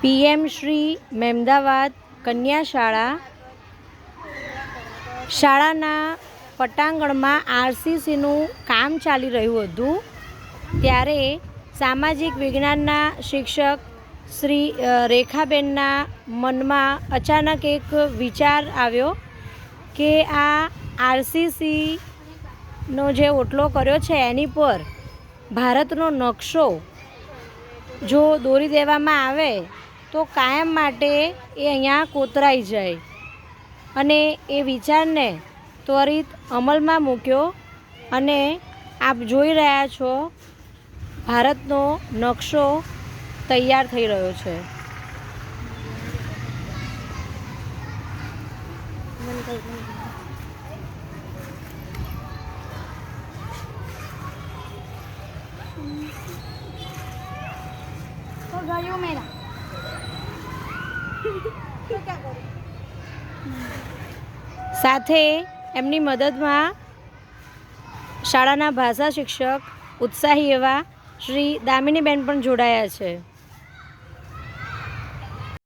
PM Shri Mehmedabad કન્યા શાળાના પટાંગણમાં RCCનું કામ ચાલી રહ્યું હતું ત્યારે સામાજિક વિજ્ઞાનના શિક્ષક શ્રી રેખાબેનના મનમાં અચાનક એક વિચાર આવ્યો કે આ RCCનો જે ઓટલો કર્યો છે એની પર ભારતનો નકશો જો દોરી દેવામાં આવે તો કાયમ માટે એ અહીંયા કોતરાઈ જાય અને એ વિચારને ત્વરિત અમલમાં મૂક્યો અને આપ જોઈ રહ્યા છો ભારતનો નકશો તૈયાર થઈ રહ્યો છે. સાથે એમની મદદમાં શાળાના ભાષા શિક્ષક ઉત્સાહી એવા શ્રી દામિનીબેન પણ જોડાયા છે.